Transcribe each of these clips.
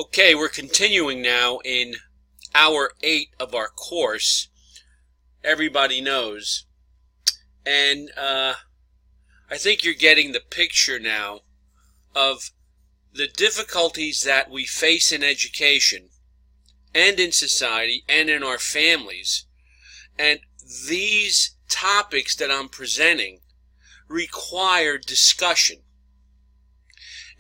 Okay, we're continuing now in hour 8 of our course, Everybody Knows. And I think you're getting the picture now of the difficulties that we face in education and in society and in our families. And these topics that I'm presenting require discussion.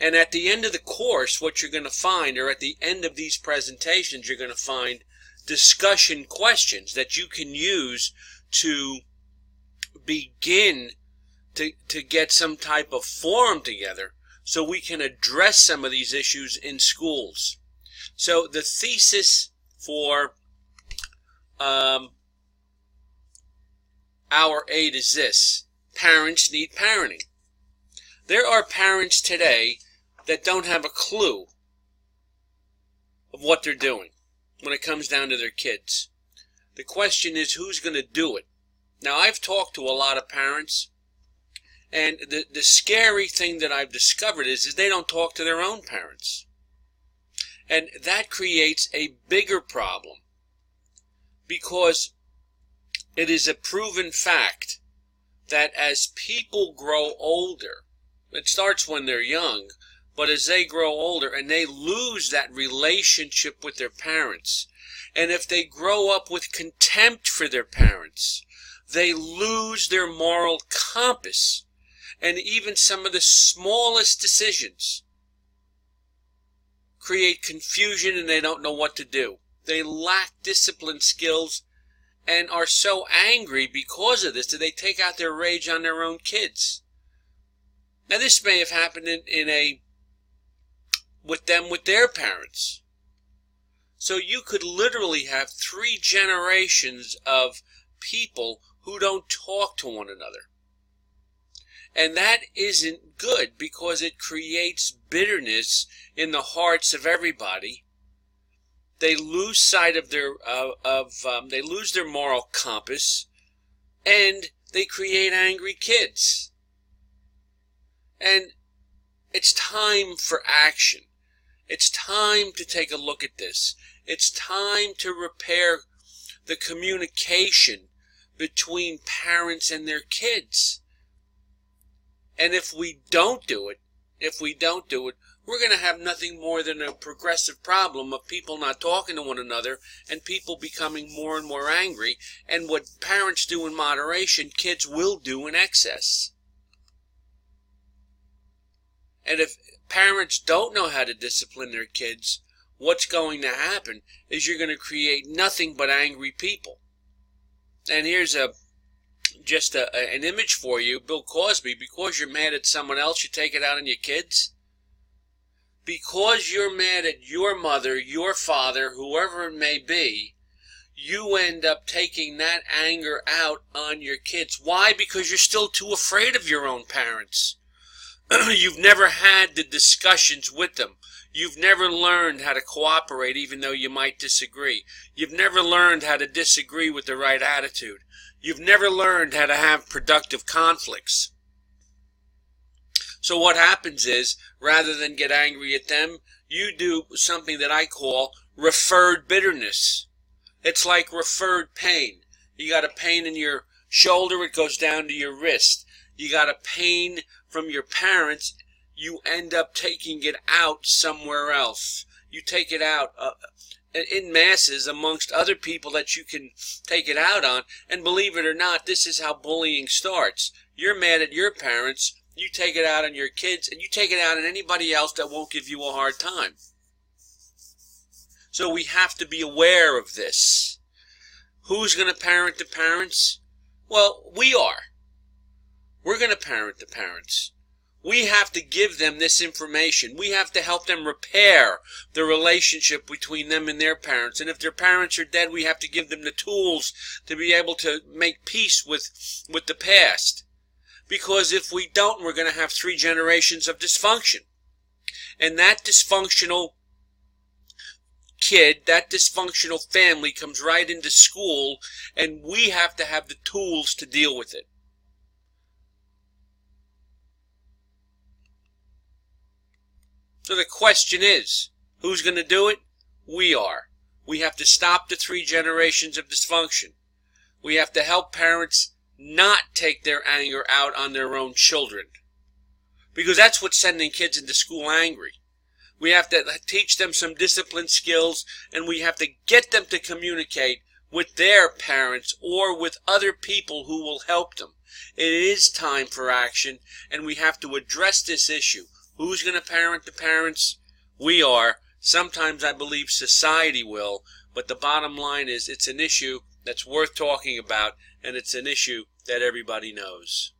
And at the end of the course, what you're going to find, or at the end of these presentations, you're going to find discussion questions that you can use to begin to get some type of forum together so we can address some of these issues in schools. So the thesis for hour 8 is this: parents need parenting. There are parents today that don't have a clue of what they're doing when it comes down to their kids. The question is, who's going to do it? Now, I've talked to a lot of parents, and the scary thing that I've discovered is they don't talk to their own parents. And that creates a bigger problem, because it is a proven fact that as people grow older, it starts when they're young, but as they grow older and they lose that relationship with their parents, and if they grow up with contempt for their parents, they lose their moral compass, and even some of the smallest decisions create confusion and they don't know what to do. They lack discipline skills and are so angry because of this that they take out their rage on their own kids. Now, this may have happened with their parents. So you could literally have 3 generations of people who don't talk to one another. And that isn't good, because it creates bitterness in the hearts of everybody. They lose sight of they lose their moral compass, and they create angry kids. And it's time for action. It's time to take a look at this. It's time to repair the communication between parents and their kids. And if we don't do it, we're going to have nothing more than a progressive problem of people not talking to one another and people becoming more and more angry. And what parents do in moderation, kids will do in excess. And if parents don't know how to discipline their kids, what's going to happen is you're going to create nothing but angry people. And here's just an image for you. Bill Cosby: because you're mad at someone else, you take it out on your kids. Because you're mad at your mother, your father, whoever it may be, you end up taking that anger out on your kids. Why? Because you're still too afraid of your own parents. You've never had the discussions with them. You've never learned how to cooperate even though you might disagree. You've never learned how to disagree with the right attitude. You've never learned how to have productive conflicts. So what happens is, rather than get angry at them, you do something that I call referred bitterness. It's like referred pain. You got a pain in your shoulder, it goes down to your wrist. You got a pain from your parents, you end up taking it out somewhere else. You take it out in masses amongst other people that you can take it out on. And believe it or not, this is how bullying starts. You're mad at your parents, you take it out on your kids, and you take it out on anybody else that won't give you a hard time. So we have to be aware of this. Who's going to parent the parents? Well, we are. We're going to parent the parents. We have to give them this information. We have to help them repair the relationship between them and their parents. And if their parents are dead, we have to give them the tools to be able to make peace with the past. Because if we don't, we're going to have 3 generations of dysfunction. And that dysfunctional kid, that dysfunctional family comes right into school, and we have to have the tools to deal with it. So the question is, Who's going to do it? We are. We have to stop the 3 generations of dysfunction. We have to help parents not take their anger out on their own children, because that's what's sending kids into school angry. We have to teach them some discipline skills, and we have to get them to communicate with their parents or with other people who will help them. It is time for action, and we have to address this issue. Who's going to parent the parents? We are. Sometimes I believe society will, but the bottom line is it's an issue that's worth talking about, and it's an issue that everybody knows.